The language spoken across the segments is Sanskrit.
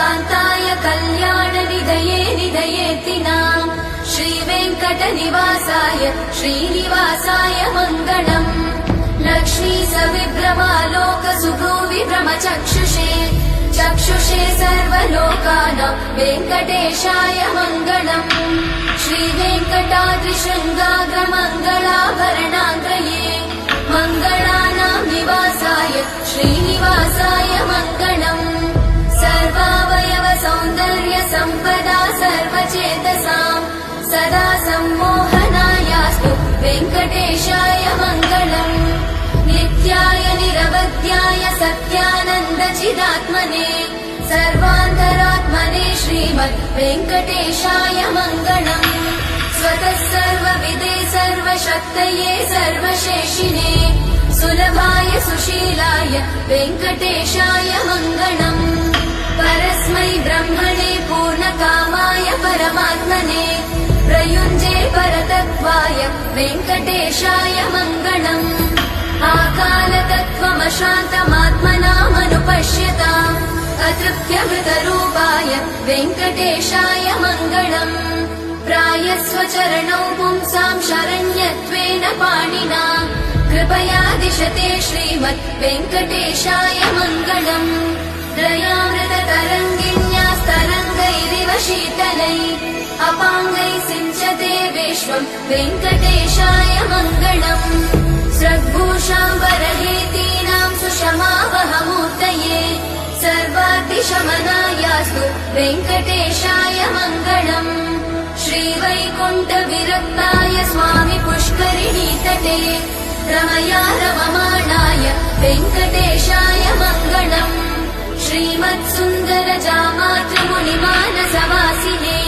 श्रियकान्ताय कल्याणनिधये निधयेतिनाम् श्रीवेङ्कटनिवासाय श्रीनिवासाय मङ्गलम् लक्ष्मी सविभ्रमालोकसुभ्रूविभ्रमचक्षुषे चक्षुषे सर्वलोकानां वेङ्कटेशाय मङ्गलम् श्रीवेङ्कटाद्रिशृङ्गाग्रमङ्गलाभरणाग्रये मङ्गलानां निवासाय श्रीनिवासाय मङ्गलम् सर्वावयव सौन्दर्य सम्पदा सर्वचेतसां सदा सम्मोहनायास्तु वेङ्कटेशाय मङ्गलम् नित्याय निरवध्याय सत्यानन्दचिदात्मने सर्वान्तरात्मने श्रीमद् वेङ्कटेशाय मङ्गलम् स्वतः सर्वविदे सर्वशक्तये सर्वशेषिने सुलभाय सुशीलाय वेङ्कटेशाय मङ्गलम् परस्मै ब्रह्मणे पूर्णकामाय परमात्मने प्रयुञ्जे परतत्त्वाय वेङ्कटेशाय मङ्गलम् आकालतत्त्वमशान्तमात्मनामनुपश्यताम् अतृप्त्यमृतरूपाय वेङ्कटेशाय मङ्गलम् प्रायस्वचरणौ पुंसां शरण्यत्वेन पाणिना कृपया दिशते श्रीमद् वेङ्कटेशाय मङ्गलम् दयामृततरङ्गिण्यास्तरङ्गैरिव शीतलैः अपाङ्गैः सिञ्चते विश्वम् वेङ्कटेशाय मङ्गलम् स्रग्भूषाम्बरहेतीनां सुषमावहमूर्तये सर्वाद्रिशमनायास्तु वेङ्कटेशाय मङ्गलम् श्रीवैकुण्ठविरक्ताय स्वामि पुष्करिणीतटे रमया रममाणाय वेङ्कटेशाय मङ्गलम् श्रीमत्सुन्दरजामातृमुनिमानसवासिने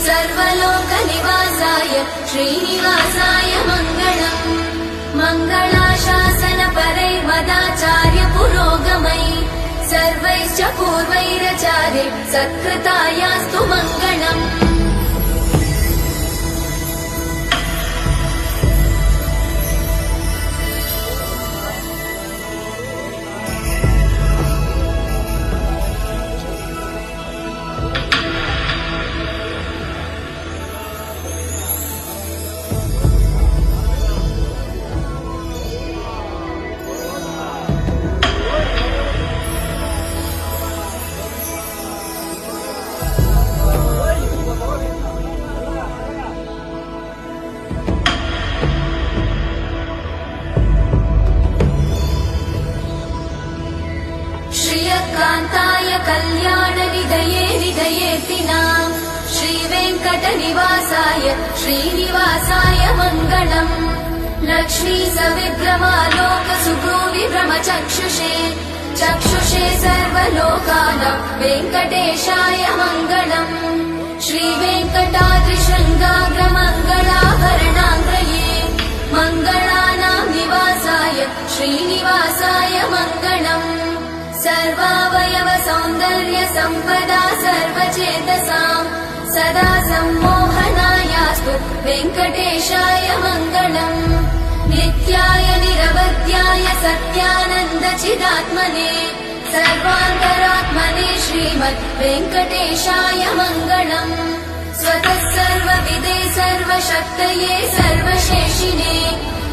सर्वलोकनिवासाय श्रीनिवासाय मङ्गलम् मङ्गलाशासनपरैर्मदाचार्य पुरोगमै सर्वैश्च पूर्वैरचार्य सत्कृतायास्तु मङ्गलम् श्रियकान्ताय कल्याणनिधये निधयेतिनाम् श्रीवेङ्कटनिवासाय श्रीनिवासाय मङ्गलम् लक्ष्मी सविभ्रमालोकसुभ्रूविभ्रमचक्षुषे चक्षुषे सर्वलोकानां वेङ्कटेशाय मङ्गलम् श्रीवेङ्कटाद्रिशृङ्गाग्रमङ्गलाभरणाग्रये मङ्गलानां निवासाय श्रीनिवासाय मङ्गलम् सर्वावयव सौन्दर्य सम्पदा सर्वचेतसां सदा सम्मोहनायास्तु वेङ्कटेशाय मङ्गलम् नित्याय निरवध्याय सत्यानन्दचिदात्मने सर्वान्तरात्मने श्रीमद् वेङ्कटेशाय मङ्गलम् स्वतः सर्वविदे सर्वशक्तये सर्वशेषिने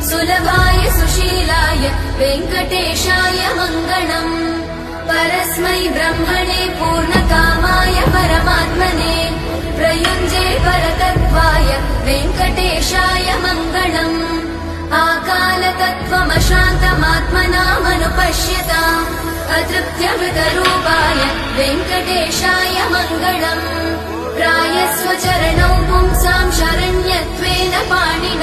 सुलभाय सुशीलाय वेङ्कटेशाय मङ्गलम् परस्मै ब्रह्मणे पूर्णकामाय परमात्मने प्रयुञ्जे परतत्त्वाय वेङ्कटेशाय मङ्गलम् आकालतत्त्वमशान्तमात्मनामनुपश्यताम् अतृप्त्यमृतरूपाय वेङ्कटेशाय मङ्गलम् प्रायस्वचरणौ पुंसां शरण्यत्वेन पाणिना